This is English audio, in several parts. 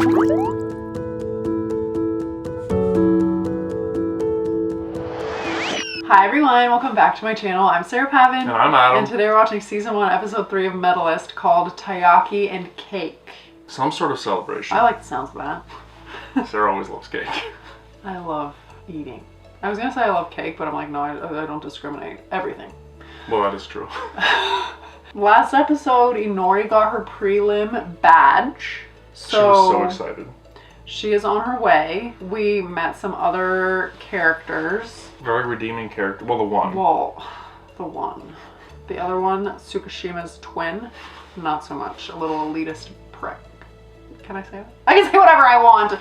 Hi everyone, welcome back to my channel. I'm Sarah Pavan. And I'm Adam. And today we're watching season 1, episode 3 of Medalist called Taiyaki and Cake. Some sort of celebration. I like the sounds of that. Sarah always loves cake. I love eating. I was gonna say I love cake, but I'm like, no, I don't discriminate. Everything. Well, that is true. Last episode, Inori got her prelim badge. She was so excited. She is on her way. We met some other characters. Very redeeming character. Well, the one. Well, the one. The other one, Tsukishima's twin, not so much. A little elitist prick. Can I say that? I can say whatever I want.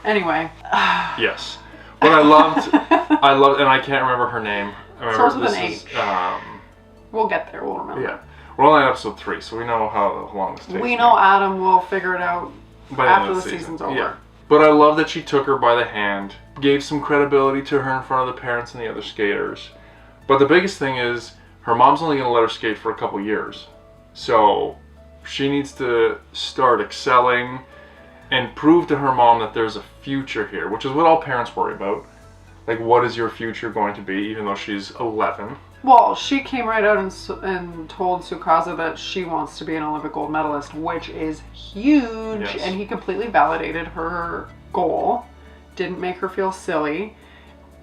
Anyway. Yes. What I loved, and I can't remember her name. Starts with an H. We'll get there. We'll remember. Yeah. We're only on episode 3, so we know how long this takes. We know Adam will figure it out after the season's over. Yeah. But I love that she took her by the hand, gave some credibility to her in front of the parents and the other skaters. But the biggest thing is, her mom's only going to let her skate for a couple years. So she needs to start excelling and prove to her mom that there's a future here, which is what all parents worry about. Like, what is your future going to be, even though she's 11? Well, she came right out and told Tsukasa that she wants to be an Olympic gold medalist, which is huge. Yes. And he completely validated her goal, didn't make her feel silly,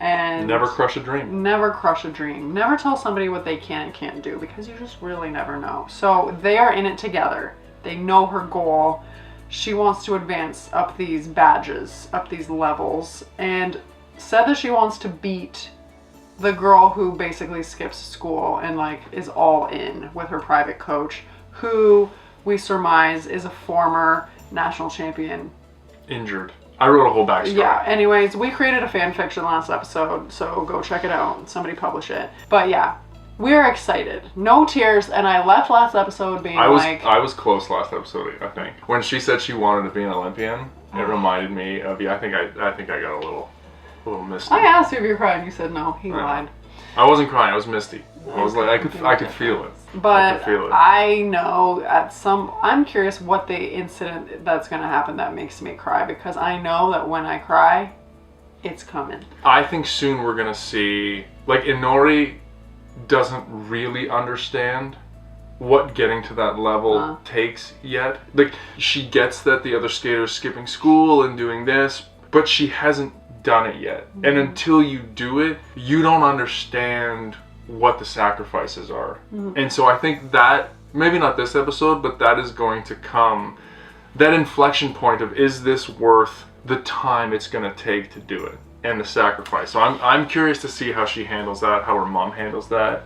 and Never crush a dream. Never crush a dream. Never tell somebody what they can and can't do, because you just really never know. So they are in it together. They know her goal. She wants to advance up these badges, up these levels, and said that she wants to beat the girl who basically skips school and like is all in with her private coach, who we surmise is a former national champion. Injured. I wrote a whole backstory. Yeah, anyways, we created a fan fiction last episode, so go check it out. Somebody publish it. But yeah, we're excited. No tears, and I left last episode being I was close last episode, I think. When she said she wanted to be an Olympian, it reminded me of you. I think I got a little misty. I asked you if you were crying, you said no. He lied. I wasn't crying, I was misty. I was like, I could feel it. But I know I'm curious what the incident that's going to happen that makes me cry, because I know that when I cry, it's coming. I think soon we're going to see, like, Inori doesn't really understand what getting to that level takes yet. Like, she gets that the other skater's skipping school and doing this, but she hasn't done it yet. Mm-hmm. And until you do it, you don't understand what the sacrifices are. Mm-hmm. And so I think that, maybe not this episode, but that is going to come, that inflection point of, is this worth the time it's going to take to do it and the sacrifice. So I'm curious to see how she handles that, how her mom handles that.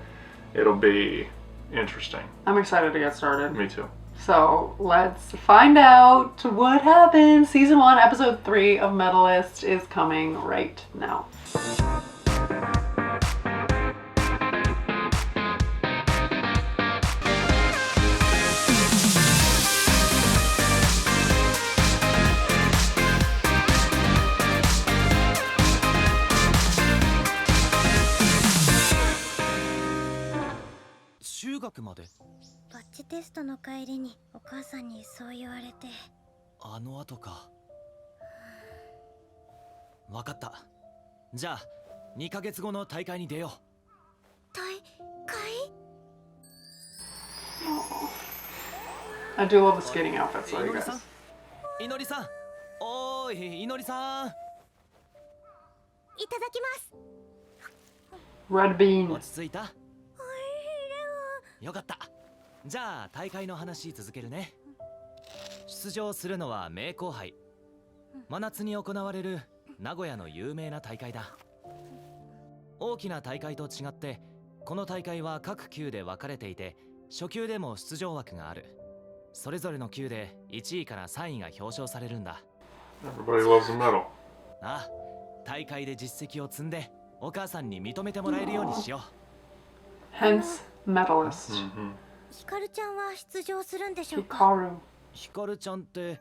It'll be interesting. I'm excited to get started. Me too. So let's find out what happens. Season 1, episode 3 of Medalist is coming right now. 中学までバッジテストの帰りにお母さんにそう言われて。あの後か。わかった。じゃあ2ヶ月後の大会に出よう。大会？ I do love the skating outfits though, you guys. いのりさん、おーい、いのりさん。いただきます。 Red bean. 落ち着いた？よかった。じゃあ大会の話続けるね。出場するのは名工杯。真夏に行われる名古屋の有名な大会だ。大きな大会と違って、この大会は各級で分かれていて、初級でも出場枠がある。それぞれの級で1位から3位が表彰されるんだ。Everybody loves a medal. ああ、大会で実績を積んで、お母さんに認めてもらえるようにしよう。Hence, medalist. ヒカルちゃんは出場するんでしょうか？ヒカルちゃんって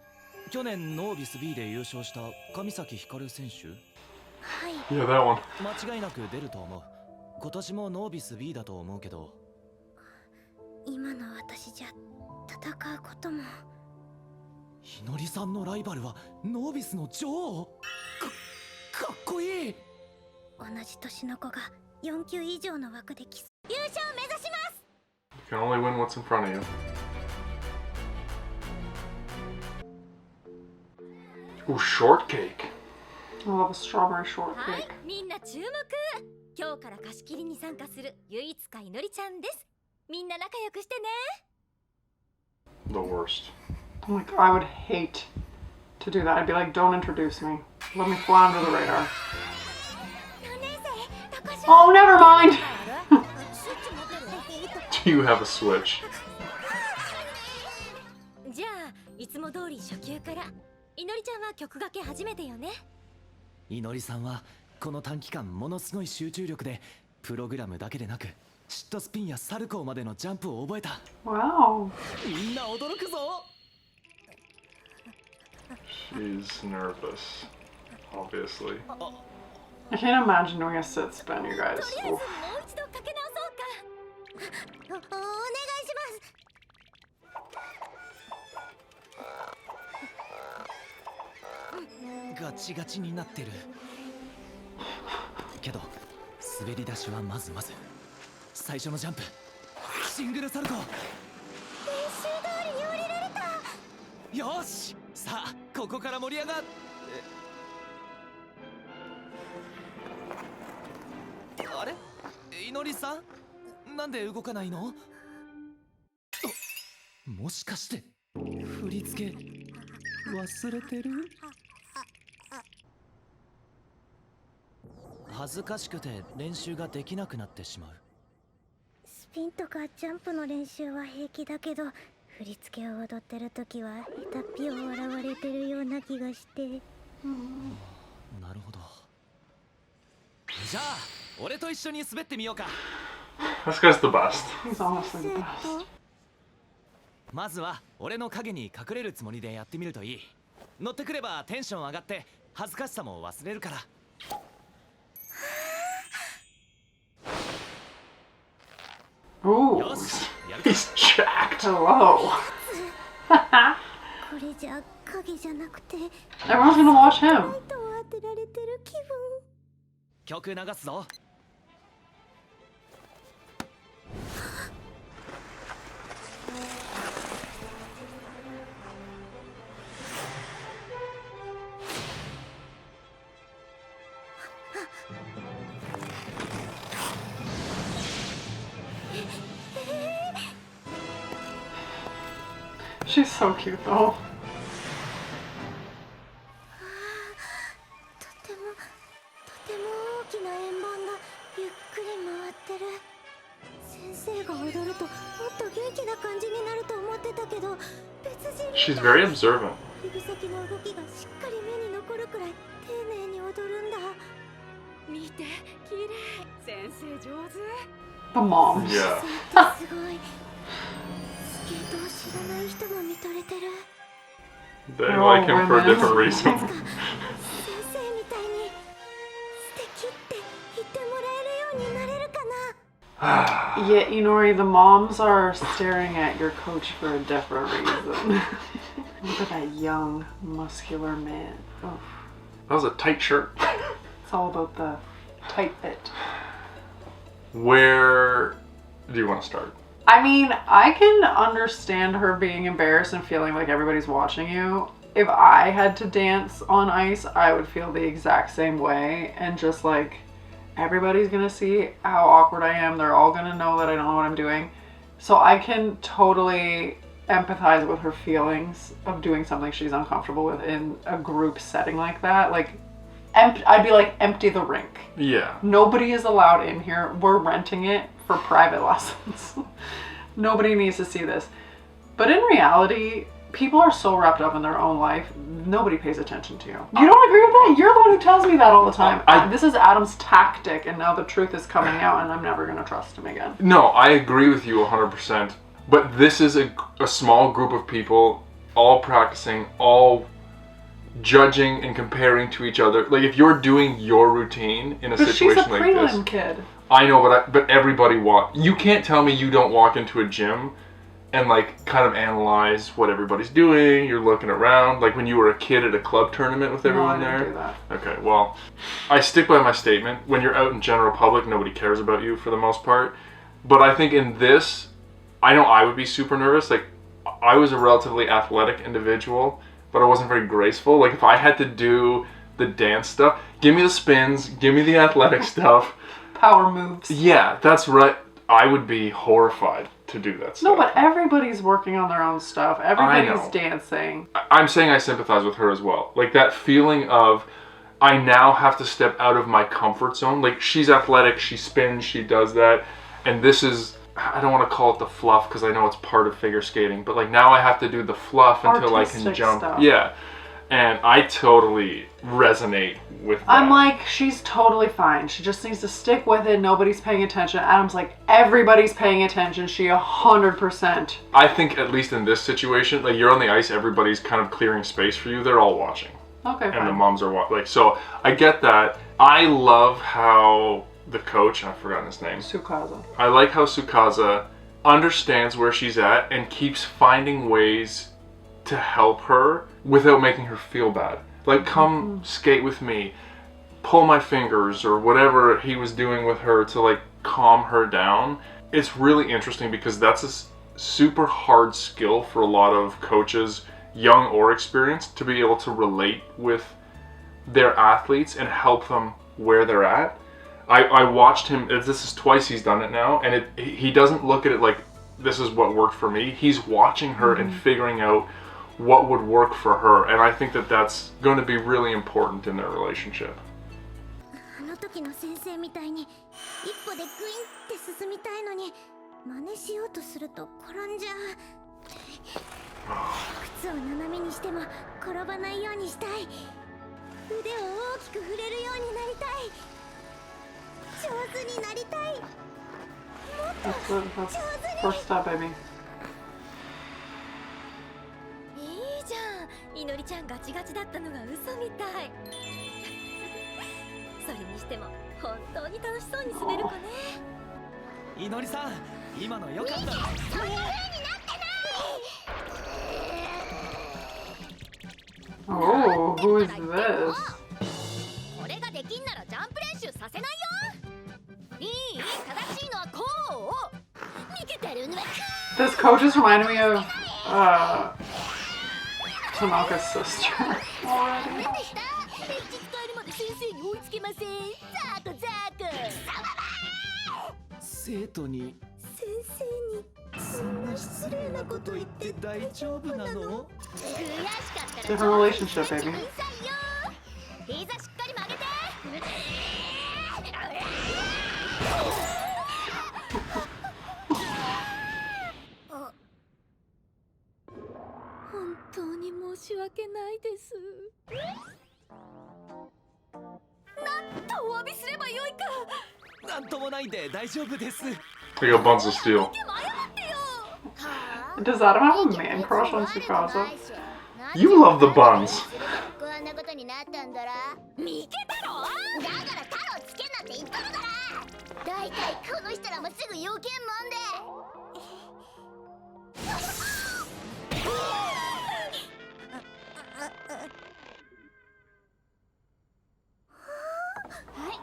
去年ノービス B で優勝した上崎ひかる選手？はい。Yeah, that one. 間違いなく出ると思う。今年もノービス B だと思うけど。今の私じゃ戦うことも。ひのりさんのライバルはノービスの女王。かっこいい。同じ年の子が4級以上の枠で優勝目指します。 You can only win what's in front of you. Ooh, shortcake. I love a strawberry はい shortcake. みんな注目。今日から貸し切りに参加する唯一かいのりちゃんです。みんな仲良くしてね。 The worst. I'm like, I would hate to do that. I'd be like, don't introduce me. Let me fly under the radar. 4年生高島 Oh, never mind. スイッチ持ってる Do you have a switch? じゃあいつも通り初級から。いのりちゃんは曲がけ初めてよね。いのりさんはこの短期間ものすごい集中力でプログラムだけでなくシットスピンやサルコーまでのジャンプを覚えた。 Wow. みんな驚くぞ。 She's nervous, obviously. I can't imagine doing a sit spin, you guys. とりあえず Oof. もう一度かけ直そうか。お願いしガチガチになってるけど滑り出しはまず最初のジャンプシングルサルコー。ます。練習通りに降りられた。よし、さあここから盛り上がっあれいのりさんなんで動かないの？もしかして振り付け忘れてる？恥ずかしくて練習ができなくなってしまう。スピンとかジャンプの練習は平気だけど、振り付けを踊ってる時は下手っぴを笑われてるような気がして。なるほど。じゃあ俺と一緒に滑ってみようか。 This guy's the best. He's honestly the best. まずは俺の影に隠れるつもりでやってみるといい。乗ってくればテンション上がって恥ずかしさも忘れるから。Ooh. よし、やるか。 He's jacked. Hello. これじゃ影じゃなくて Everyone's gonna watch ライ him. トを当てられてる気分。曲流すぞ。She's so cute though. とても大きな円盤がゆっくり回ってる。先生が踊るともっと元気な感じになると思ってたけど、別人 She's very observant. 指先の動きがしっかり目に残るくらい丁寧に踊るんだ。見て、綺麗。先生上手。 The moms. Yeah. 先生ってすごい。スケートを知らない人も見とれてる。 They Oh, like him for a women. different reason. 先生みたいに素敵って言ってもらえるようになれるかな。 Yeah, Inori, the moms are staring at your coach for a different reason. Look at that young, muscular man. Oof. That was a tight shirt. It's all about the tight fit. Where do you want to start? I mean, I can understand her being embarrassed and feeling like everybody's watching you. If I had to dance on ice, I would feel the exact same way. And just like, everybody's gonna see how awkward I am. They're all gonna know that I don't know what I'm doing. So I can totally empathize with her feelings of doing something she's uncomfortable with in a group setting like that. Like, I'd be like, empty the rink. Yeah. Nobody is allowed in here. We're renting it for private lessons. Nobody needs to see this. But in reality, people are so wrapped up in their own life, nobody pays attention to you. You don't agree with that? You're the one who tells me that all the time. This is Adam's tactic, and now the truth is coming out, and I'm never going to trust him again. No, I agree with you 100%. But this is a small group of people, all practicing, all judging and comparing to each other. Like, if you're doing your routine in a But she's a situation like this, prelim kid. I know, but everybody you can't tell me you don't walk into a gym and like kind of analyze what everybody's doing. You're looking around, like when you were a kid at a club tournament with everyone No, I there. didn't do that. Okay, well, I stick by my statement. When you're out in general public, nobody cares about you for the most part. But I think in this, I know I would be super nervous. Like, I was a relatively athletic individual, but I wasn't very graceful. Like, if I had to do the dance stuff, give me the spins, give me the athletic stuff. Power moves. Yeah, that's right. I would be horrified to do that stuff. No, but everybody's working on their own stuff. Everybody's know. dancing. I'm saying I sympathize with her as well. Like, that feeling of, I now have to step out of my comfort zone. Like, she's athletic, she spins, she does that. And this is, I don't want to call it the fluff because I know it's part of figure skating. But, like, now I have to do the fluff until I can Artistic jump. stuff. Yeah. And I totally resonate with that. I'm like, she's totally fine. She just needs to stick with it. Nobody's paying attention. Adam's like, everybody's paying attention. She 100%. I think at least in this situation, like, you're on the ice, everybody's kind of clearing space for you. They're all watching. Okay, And the fine. moms are like, so I get that. I love how the coach, I've forgotten his name. Tsukasa. I like how Tsukasa understands where she's at and keeps finding ways to help her without making her feel bad. Like, come skate with me, pull my fingers, or whatever he was doing with her to like calm her down. It's really interesting because that's a super hard skill for a lot of coaches, young or experienced, to be able to relate with their athletes and help them where they're at. I watched him, this is twice he's done it now, and he doesn't look at it like this is what worked for me. He's watching her and figuring out what would work for her, and I think that that's going to be really important in their relationship. あの時の先生みたいに一歩でグインって進みたいのに真似しようとすると転んじゃう。靴を斜めにしても転ばないようにしたい。腕を大きく振れるようになりたい。上手になりたい。 That's it. That's first step, baby. いいじゃん。いのりちゃんガチガチだったのが嘘みたい。それにしても本当に楽しそうに滑る子ね。いのりさん、今の良かった。そういう風になってない。 Oh, who is this? これができんならジャンプ練習させないよ。いい、正しいのはこう。見てたるのは This coach is reminding me of Tanaka's sister already. 何でした？エッジ使えるまで先生に追いつけません。ザークザーク。生徒に先生にそんな失礼なこと言って大丈夫なの？悔しかったら Different relationship, baby. うるさいよ。膝しっかり曲げて。本当に申し訳ないです。なんとお詫びすればよいか。なんともないんで大丈夫です。 They got buns of steel. でも謝ってよ。 Does Adam have a man crush on Tsukasa? You love the buns. こんなことになったんだら。見てたろ。だからタロつけんなって言ったのだら。だいたいこの人らもすぐ要件もんで。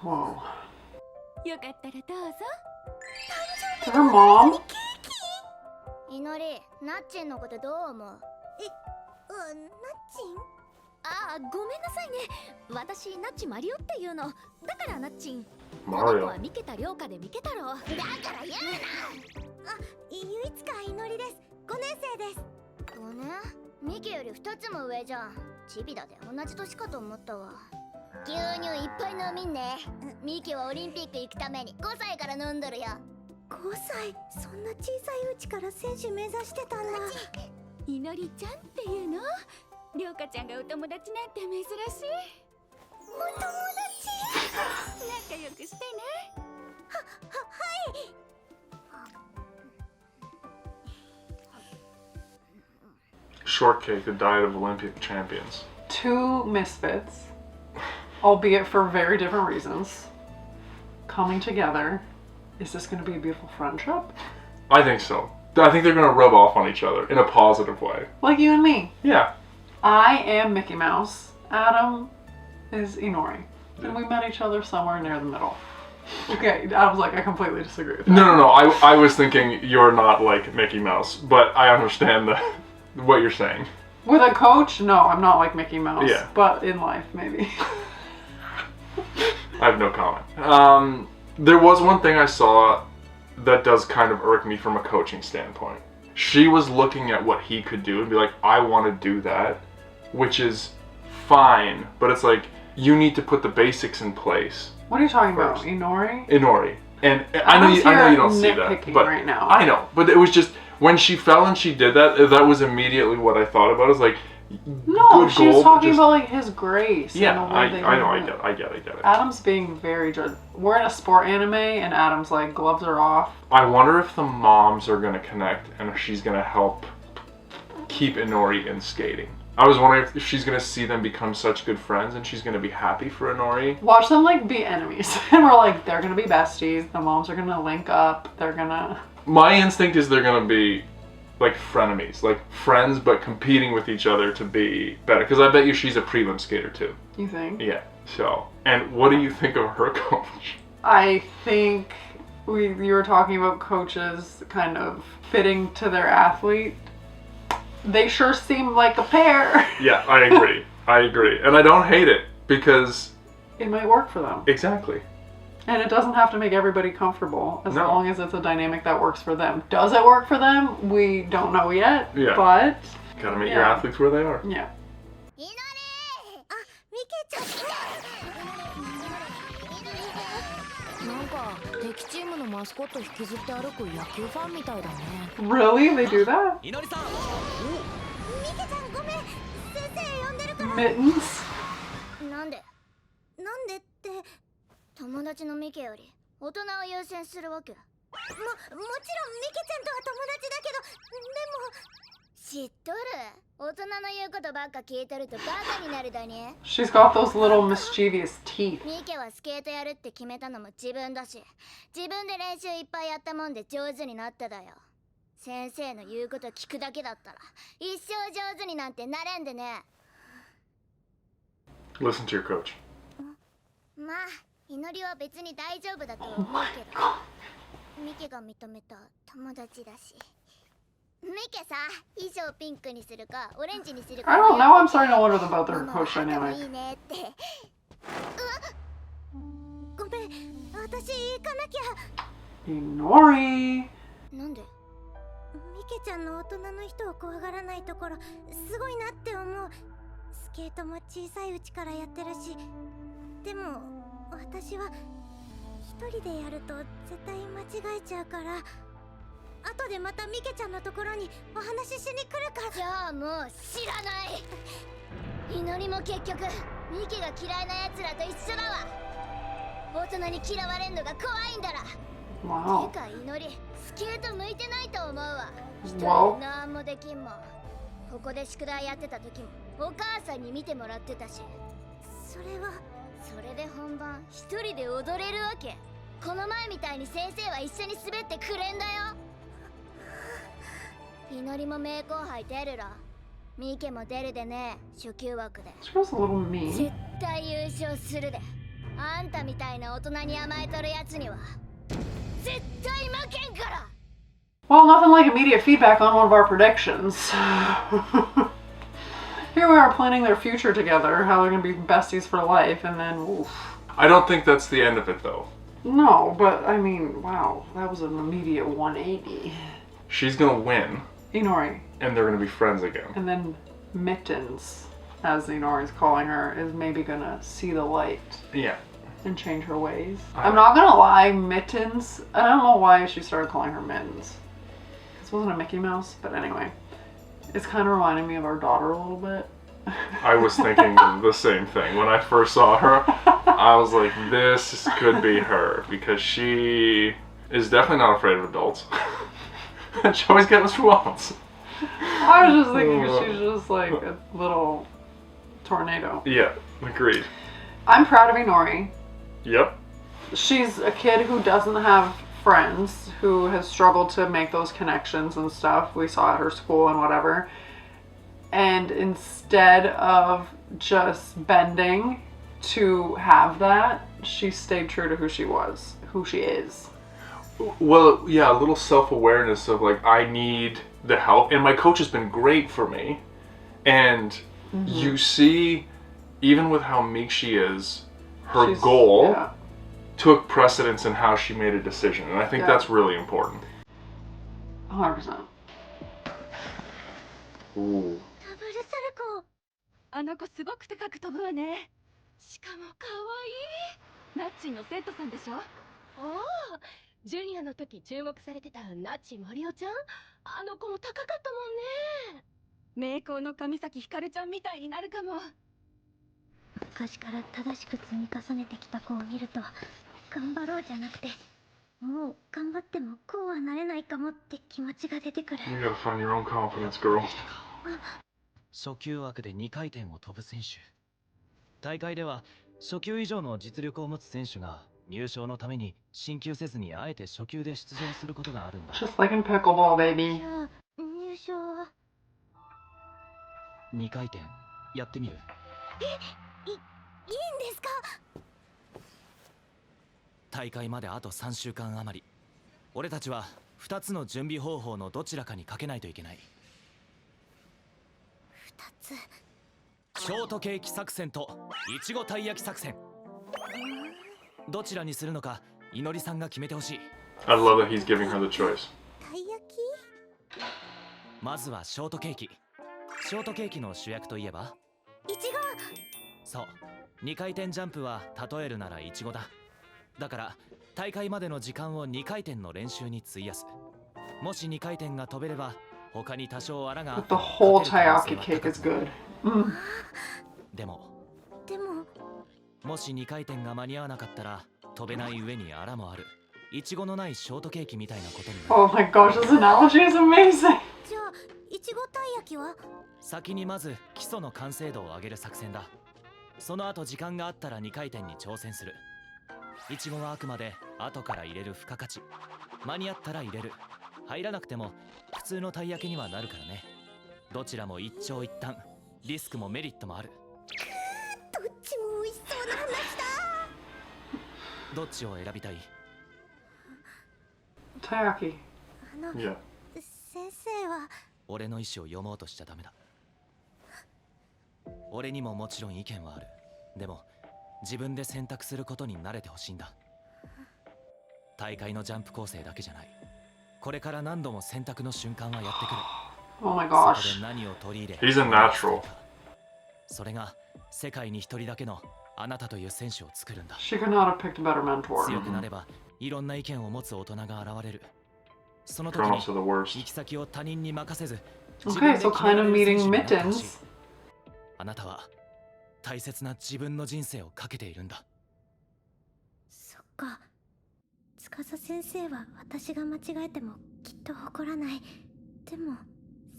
Whoa. よかったらどうぞ。 To her mom? いのり、ナッチンのことどう思う？ナッチン？ああ、ごめんなさいね。私ナッチマリオっていうの。だからナッチン。この子 Mario. はミケタ涼香でミケ太郎。だから言うな。あ、唯一かいのりです。5年生です。5年？ミケより2つも上じゃん。チビだで同じ年かと思ったわ。牛乳いっぱい飲みんね。ミケはオリンピック行くために5歳から飲んどるよ。5歳？そんな小さいうちから選手目指してたんだ。いのりちゃんっていうの。涼香ちゃんがお友達なんて珍しい。お友達？仲良くしてね。はい。 Shortcake, the diet of Olympic champions. Two misfits, albeit for very different reasons, coming together. Is this going to be a beautiful friendship? I think so. I think they're gonna rub off on each other in a positive way. Like you and me. Yeah. I am Mickey Mouse. Adam is Inori. And we met each other somewhere near the middle. Okay, Adam's like, I completely disagree with that. No. I was thinking you're not like Mickey Mouse, but I understand what you're saying. With a coach, no, I'm not like Mickey Mouse. Yeah. But in life, maybe. I have no comment. There was one thing I saw that does kind of irk me from a coaching standpoint. She was looking at what he could do and be like, I want to do that, which is fine, but it's like, you need to put the basics in place. What are you talking first. about? Inori? Inori. And I know you don't see that, but right now. I know, but it was just, when she fell and she did that, that was immediately what I thought about. It was like, no, she was talking just, about like his grace. Yeah, and the way I know, I get it. Adam's being very we're in a sport anime, and Adam's like, gloves are off. I wonder if the moms are gonna connect and she's gonna help keep Inori in skating. I was wondering if she's gonna see them become such good friends and she's gonna be happy for Inori. Watch them like be enemies, and we're like, they're gonna be besties. The moms are gonna link up. They're gonna. My instinct is they're gonna be like frenemies, like friends but competing with each other to be better. Because I bet you she's a prelim skater too. You think? Yeah. So, and what do you think of her coach? I think you were talking about coaches kind of fitting to their athlete. They sure seem like a pair. Yeah, I agree. And I don't hate it because it might work for them. Exactly. And it doesn't have to make everybody comfortable as No. long as it's a dynamic that works for them. Does it work for them? We don't know yet. Yeah. But Gotta meet your athletes where they are. yeah. いのりあ、ミケちゃんなんか敵チームのマスコット引きずって歩く野球ファンみたいだね Really? They do that? いのりさんミケちゃんごめん先生呼んでるから Mittens? なんでって友達のミケより大人を優先するわけもちろんミケちゃんとは友達だけどでも知っとる大人の言うことばっか聞いてるとバカになるだね She's got those little mischievous teeth. ミケはスケートやるって決めたのも自分だし自分で練習いっぱいやったもんで上手になっただよ先生の言うこと聞くだけだったら一生上手になんてなれんでね Listen to your coach. まあ祈りは別に大丈夫だと思うけどミケが認めた友達だしミケさ衣装ピンクにするかオレンジにするか I don't know. I'm starting to wonder about their coach ママ dynamic. いいねってごめん私行かなきゃ Inori. なんでミケちゃんの大人の人を怖がらないところすごいなって思うスケートも小さいうちからやってるしでも私は一人でやると絶対間違えちゃうから後でまたミケちゃんのところにお話ししに来るからじゃあもう知らない祈りも結局ミケが嫌いな奴らと一緒だわ大人に嫌われんのが怖いんだら Wow. てか祈りスケート向いてないと思うわ一人 Wow. でなんもできんもんここで宿題やってた時もお母さんに見てもらってたしそれで本番一人で踊れるわけこの前みたいに先生は一緒に滑ってくれんだよ祈りも名後輩出るろミケも出るでね初級枠で She was a little mean. 絶対優勝するであんたみたいな大人に甘えとるやつには絶対負けんから Well, nothing like immediate feedback on one of our predictions. Here we are planning their future together, how they're going to be besties for life, and then, oof. I don't think that's the end of it though. No, but I mean, wow, that was an immediate 180. She's gonna win, Inori. and they're gonna be friends again. And then Mittens, as Inori's calling her, is maybe going to see the light Yeah. and change her ways. I'm not going to lie, Mittens, I don't know why she started calling her Mittens. This wasn't a Mickey Mouse, but anyway. It's kind of reminding me of our daughter a little bit. I was thinking the same thing. When I first saw her, I was like, this could be her. Because she is definitely not afraid of adults. And she always gets what she wants. I was just thinking she's just like a little tornado. Yeah, agreed. I'm proud of Inori. Yep. She's a kid who doesn't have friends who has struggled to make those connections and stuff. We saw at her school and whatever. And instead of just bending to have that, she stayed true to who she was, who she is. Well, yeah, a little self-awareness of like, I need the help. And my coach has been great for me. And you see, even with how meek she is, her goal took precedence in how she made a decision. And I think that's really important. 100%. Ooh. ダブルセルコ。あの子すごく高く飛ぶわね。しかも可愛い。ナッチの生徒さんでしょ。おお、ジュニアの時注目されてたナッチマリオちゃん。あの子も高かったもんね。名工の神崎ひかるちゃんみたいになるかも。昔から正しく積み重ねてきた子を見ると、頑張ろうじゃなくて、もう頑張ってもこうはなれないかもって気持ちが出てくる。 You gotta find your own confidence, girl. 初級枠で2回転を飛ぶ選手。大会では初級以上の実力を持つ選手が入賞のために進級せずにあえて初級で出場することがあるんだ。 Just like in pickleball, baby. じゃあ入賞は2回転やってみる？いいんですか？大会まであと3週間余り。俺たちは2つの準備方法のどちらかにかけないといけない。2つ。ショートケーキ作戦といちごたい焼き作戦。どちらにするのかいのりさんが決めてほしい。 I love that he's giving her the choice. たい焼き？まずはショートケーキ。ショートケーキの主役といえばいちご。そう、2回転ジャンプは例えるならいちごだ。だから大会までの時間を2回転の練習に費やす。もし2回転が飛べれば他に多少あらがあっ But て the も whole 勝てる taiyaki 可能 cake 性は is 高く good. でももし2回転が間に合わなかったら飛べない上にあらもあるいちごのないショートケーキみたいなことになる。 Oh my gosh, this analogy is amazing. じゃあいちごたい焼きは？先にまず基礎の完成度を上げる作戦だ。その後時間があったら2回転に挑戦する。いちごはあくまで後から入れる付加価値。間に合ったら入れる。入らなくても普通のたい焼きにはなるからね。どちらも一長一短、リスクもメリットもある。どっちも美味しそうな話だ。どっちを選びたい？ Taiyaki. Yeah. 先生は俺の意思を読もうとしちゃダメだ。俺にももちろん意見はある。でも自分で選択することに慣れてほしいんだ。大会のジャンプ構成だけじゃない。これから何度も選択の瞬間はやってくる。 Oh my そこ gosh. で何を取り入れ He's a natural. それが世界に一人だけのあなたという選手を作るんだ。 She could not have picked a better mentor. 強くなればいろんな意見を持つ大人が現れる。その But 時に also the 行 worst. き先を他人に任せず Okay, so kind of meeting 自分で決められる選手になってほしい。 Mittens. あなたは大切な自分の人生をかけているんだ。そっか。司先生は私が間違えてもきっと怒らない。でも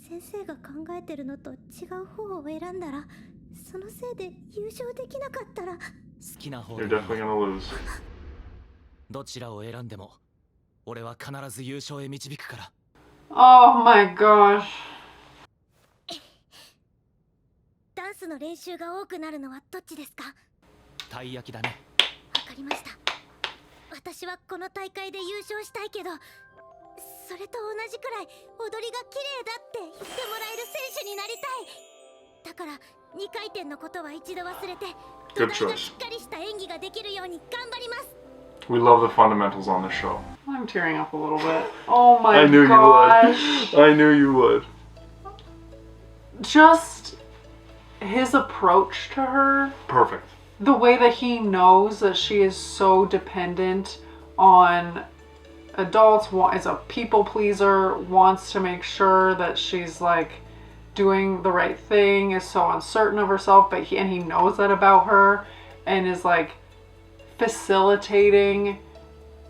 先生が考えてるのと違う方を選んだら、そのせいで優勝できなかったら。好きな方 You're で definitely gonna lose. どちらを選んでも俺は必ず優勝へ導くから。 Oh my gosh. ダンスの練習が多くなるのはどっちですか？たい焼きだね。わかりました。私はこの大会で優勝したいけど、それと同じくらい踊りが綺麗だって言ってもらえる選手になりたい。だから2回転のことは一度忘れて、土 Good 台が choice. しっかりした演技ができるように頑張ります。 We love the fundamentals on this show. I'm tearing up a little bit. Oh my I knew gosh. you would. I knew you would. Just his approach to her. Perfect. The way that he knows that she is so dependent on adults, is a people pleaser, wants to make sure that she's like doing the right thing, is so uncertain of herself, but he knows that about her and is like facilitating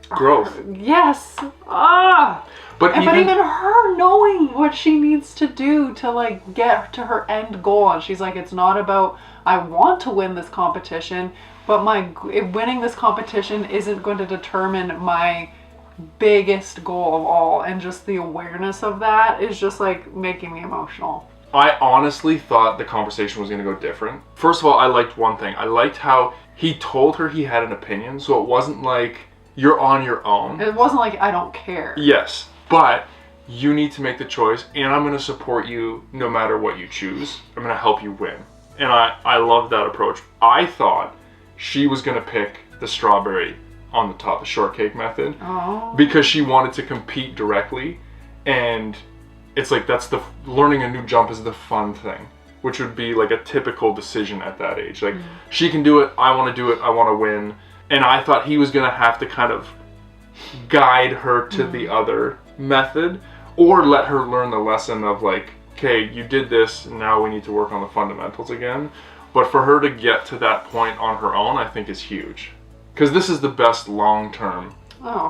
Growth. Yes. Ah. But But even her knowing what she needs to do to like get to her end goal, and she's like, it's not about I want to win this competition, but winning this competition isn't going to determine my biggest goal of all, and just the awareness of that is just like making me emotional. I honestly thought the conversation was going to go different. First of all, I liked one thing. I liked how he told her he had an opinion, so it wasn't like you're on your own. It wasn't like I don't care. Yes, but you need to make the choice, and I'm going to support you no matter what you choose. I'm going to help you win. And I love that approach. I thought she was going to pick the strawberry on the top, the shortcake method, because she wanted to compete directly, and it's like that's the learning a new jump is the fun thing, which would be like a typical decision at that age. Like she can do it, I want to do it, I want to win. And I thought he was going to have to kind of guide her to the other method, or let her learn the lesson of like, okay, you did this, now we need to work on the fundamentals again. But for her to get to that point on her own, I think is huge. Because this is the best long-term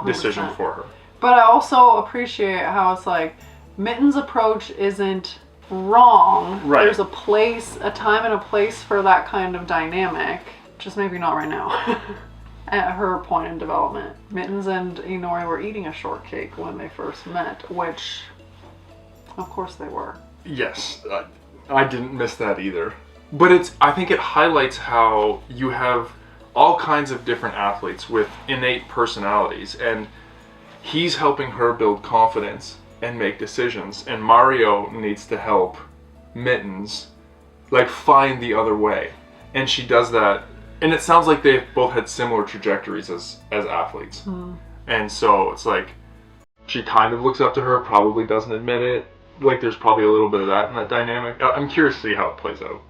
decision for her. But I also appreciate how it's like, Mitten's approach isn't wrong. Right. There's a place, a time and a place for that kind of dynamic. Just maybe not right now. At her point in development. Mittens and Inori were eating a shortcake when they first met, which, of course they were. Yes, I didn't miss that either. But I think it highlights how you have all kinds of different athletes with innate personalities, and he's helping her build confidence and make decisions, and Mario needs to help Mittens like find the other way, and she does that. And it sounds like they've both had similar trajectories as athletes. And so it's like she kind of looks up to her, probably doesn't admit it. Like there's probably a little bit of that in that dynamic. I'm curious to see how it plays out.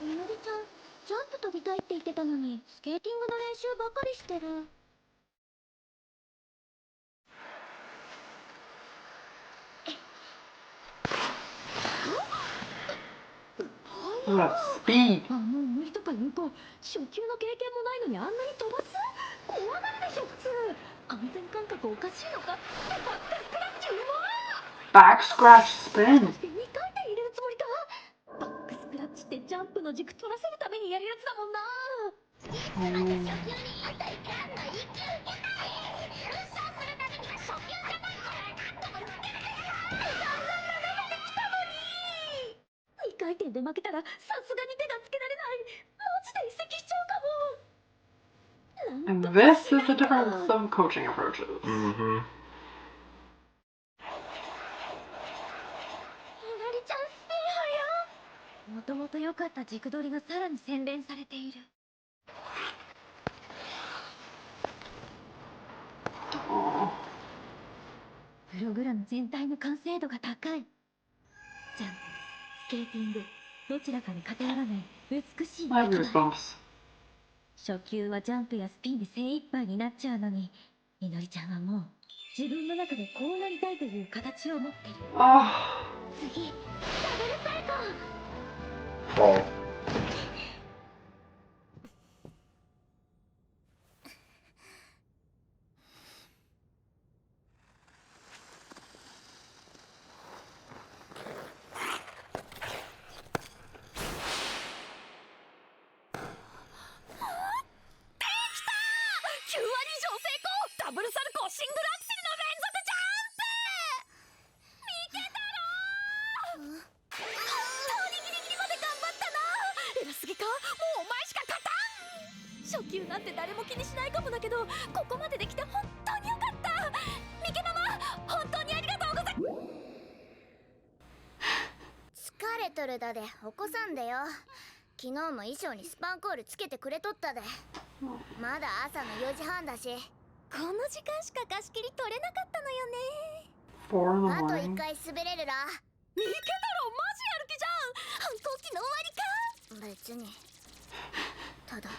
みのりちゃん、ジャンプ飛びたいって言ってたのに、スケーティングの練習ばかりしてる。 Speed. あの無理とか言うと初級の経験もないのにあんなに飛ばす怖がるでしょ普通安全感覚おかしいのかバックスクラッチうま Back scratch spin. 2回転入れるつもりかバックスクラッチってジャンプの軸取らせるためにやるやつだもんな 2回転で負けたらさすがに手がつけられないマジで移籍しちゃうかも And this is the difference of coaching approaches. みのりちゃん、スピン速。もともと良かった軸取りがさらに洗練されている。 Aw. プログラム全体の完成度が高い。ジャンプ、スケーティング、どちらかに偏らない美しい I have 出来栄え。 goosebumps. 初級はジャンプやスピンで精一杯になっちゃうのに、みのりちゃんはもう自分の中でこうなりたいという形を持ってる。 Oh. 次、ダブルサルコー。 Oh. 9割以上成功ダブルサルコーシングルアクセルの連続ジャンプ見てたろ本当にギリギリまで頑張ったな偉すぎかもうお前しか勝たん初級なんて誰も気にしないかもだけどここまでできて本当によかったミケママ本当にありがとうござい疲れとるだで起こさんでよ。昨日も衣装にスパンコールつけてくれとったで。まだ朝の4時半だし、この時間しか貸し切り取れなかったのよね。 4 in the あと morning. 1回滑れるら。ミケ太郎マジやる気じゃん反抗期の終わりか別に。ただ、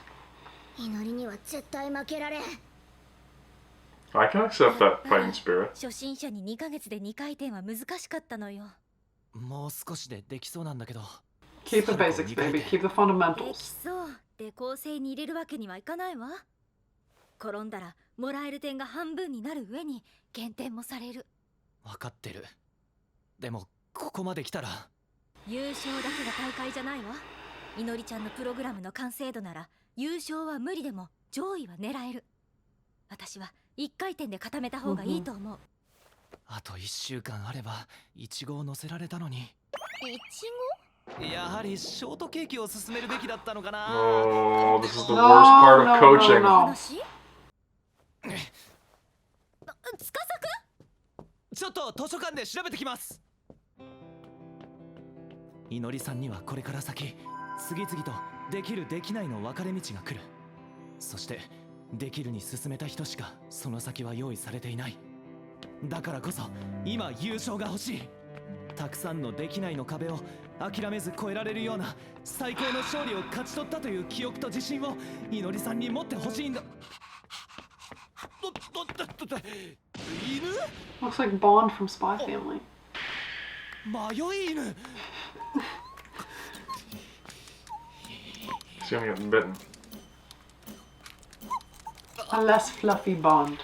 祈りには絶対負けられん。 I can accept that fighting spirit. 初心者に2ヶ月で2回転は難しかったのよ。もう少しでできそうなんだけど Keep the basics, baby. Keep the でき fundamentals. そうで構成に入れるわけにはいかないわ。転んだらもらえる点が半分になる上に減点もされる。分かってるでもここまで来たら優勝だけが大会じゃないわ。いのりちゃんのプログラムの完成度なら優勝は無理でも上位は狙える。私は1回転で固めた方がいいと思う。あと1週間あればイチゴを乗せられたのに。いちやはりショートケーキを勧めるべきだったのかな。 Oh, this is the No, worst part of no, coaching. no, ご？ no. 話？つかさく？ちょっと図書館で調べてきます。いのりさんにはこれから先次々とできるできないの分かれ道が来る。そしてできるに進めた人しかその先は用意されていない。だからこそ今優勝が欲しい。たくさんのできないの壁を諦めず越えられるような最高の勝利を勝ち取ったという記憶と自信をいのりさんに持ってほしいんだ。犬？ Looks like Bond from Spy Family. 迷い犬。 He's gonna get bitten. A less fluffy Bond.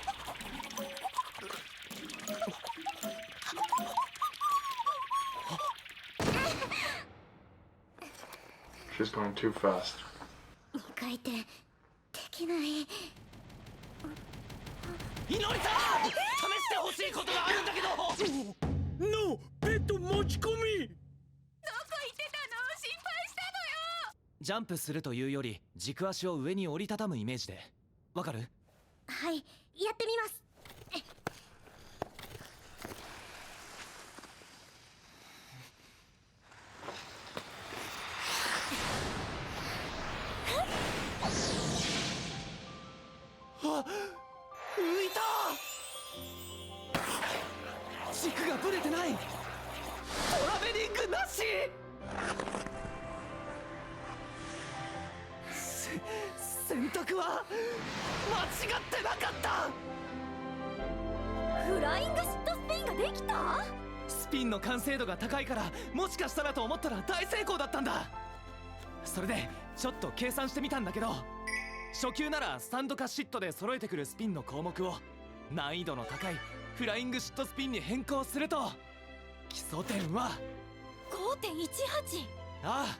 She's going too fast. 2回転できない。いのりさん、試してほしいことがあるんだけど。のペット持ち込み。どこ行ってたの？心配したのよ。ジャンプするというより軸足を上に折りたたむイメージで。わかる？はい、やってみます。あ、浮いた。軸がぶれてない。トラベリングなし。選択は間違ってなかった。フライングシットスピンができた？スピンの完成度が高いからもしかしたらと思ったら大成功だったんだ。それでちょっと計算してみたんだけど、初級ならスタンドかシットで揃えてくるスピンの項目を難易度の高いフライングシットスピンに変更すると基礎点は 5.18。 ああ、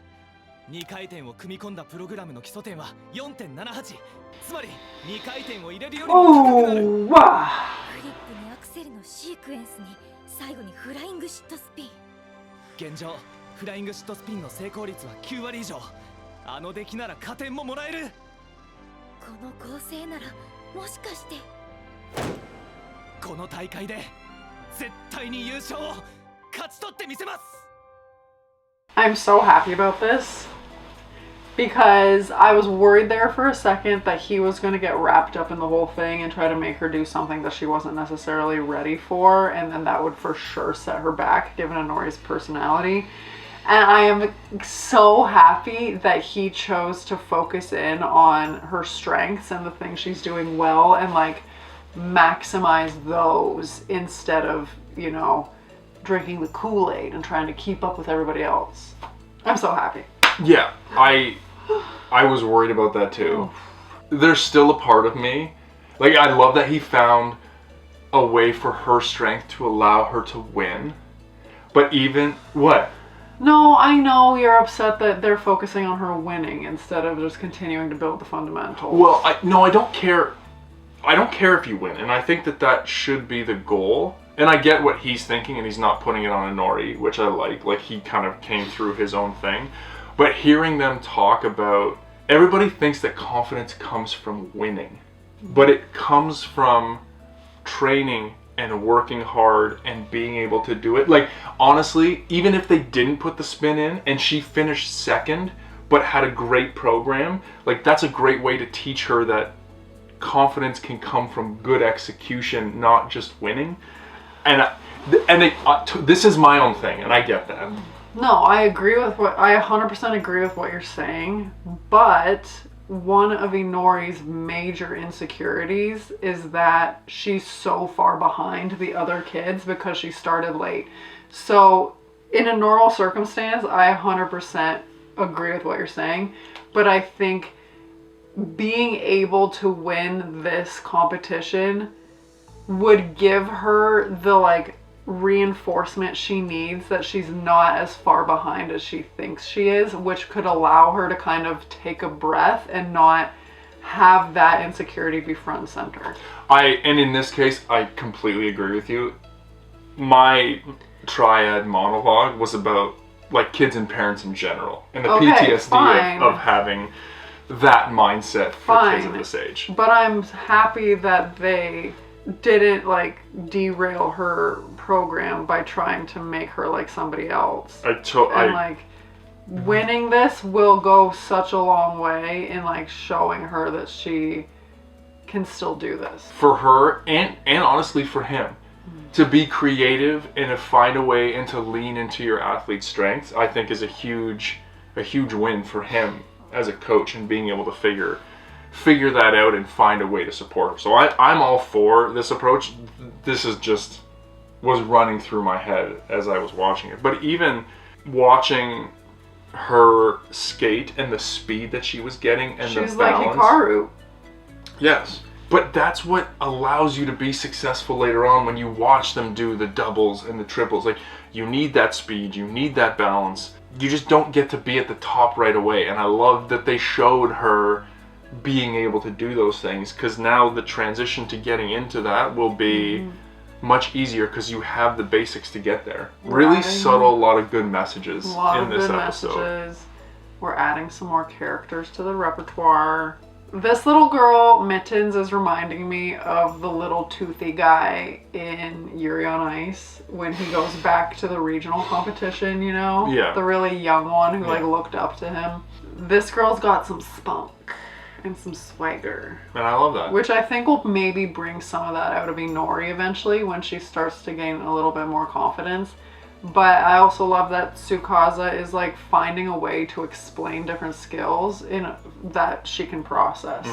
2回転を組み込んだプログラムの基礎点は 4.78。 つまり2回転を入れるよりも高くなる。 Oh, wow. フリップにアクセルのシークエンスに最後にフライングシットスピン。現状フライングシットスピンの成功率は9割以上。あの出来なら加点ももらえる。この構成ならもしかして。この大会で絶対に優勝を勝ち取ってみせます。 I'm so happy about this because I was worried there for a second that he was going to get wrapped up in the whole thing and try to make her do something that she wasn't necessarily ready for, and then that would for sure set her back given Inori's personality. And I am so happy that he chose to focus in on her strengths and the things she's doing well and like maximize those instead of, you know, drinking the Kool-Aid and trying to keep up with everybody else. I'm so happy. Yeah, I was worried about that too. There's still a part of me, like I love that he found a way for her strength to allow her to win. But even what? No, I know you're upset that they're focusing on her winning instead of just continuing to build the fundamentals. Well, I don't care. I don't care if you win, and I think that should be the goal. And I get what he's thinking, and he's not putting it on Inori, which I like. Like, he kind of came through his own thing. But hearing them talk about... Everybody thinks that confidence comes from winning. But it comes from training and working hard and being able to do it. Like, honestly, even if they didn't put the spin in, and she finished second, but had a great program, like, that's a great way to teach her that confidence can come from good execution, not just winning. And this is my own thing, and I get that. No, I 100% agree with what you're saying, but one of Inori's major insecurities is that she's so far behind the other kids because she started late. So in a normal circumstance, I 100% agree with what you're saying, but I think being able to win this competition would give her the like reinforcement she needs that she's not as far behind as she thinks she is, which could allow her to kind of take a breath and not have that insecurity be front and center. And in this case, I completely agree with you. My triad monologue was about like kids and parents in general, and the PTSD of having that mindset for kids at this age. But I'm happy that they didn't like derail her program by trying to make her like somebody else. Like winning this will go such a long way in like showing her that she can still do this. For her and honestly for him. To be creative and to find a way and to lean into your athlete's strengths, I think is a huge win for him as a coach, and being able to figure that out and find a way to support her. So I'm all for this approach. This is just was running through my head as I was watching it. But even watching her skate and the speed that she was getting and she's the balance. Like Hikaru. Yes. But that's what allows you to be successful later on when you watch them do the doubles and the triples. Like, you need that speed, you need that balance. You just don't get to be at the top right away. And I love that they showed her being able to do those things, because now the transition to getting into that will be much easier because you have the basics to get there. Really subtle, a lot of good messages in this episode. We're adding some more characters to the repertoire. This little girl, Mittens, is reminding me of the little toothy guy in Yuri on Ice when he goes back to the regional competition, you know? Yeah. The really young one who like looked up to him. This girl's got some spunk and some swagger. And I love that. Which I think will maybe bring some of that out of Inori eventually when she starts to gain a little bit more confidence. But I also love that Tsukasa is like finding a way to explain different skills that she can process.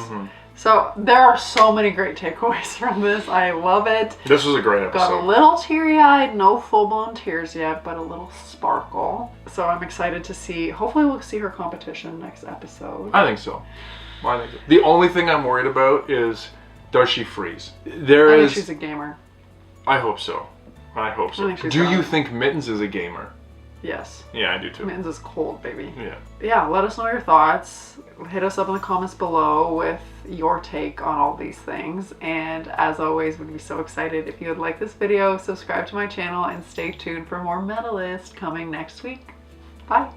So there are so many great takeaways from this. I love it. This was a great episode. Got a little teary-eyed, no full-blown tears yet, but a little sparkle. So I'm excited to see. Hopefully we'll see her competition next episode. I think so. The only thing I'm worried about is, does she freeze? I think she's a gamer. I hope so. Do you think Mittens is a gamer? Yes. Yeah, I do too. Mittens is cold, baby. Yeah, let us know your thoughts. Hit us up in the comments below with your take on all these things. And as always, we'd be so excited if you would like this video, subscribe to my channel, and stay tuned for more Medalist coming next week. Bye.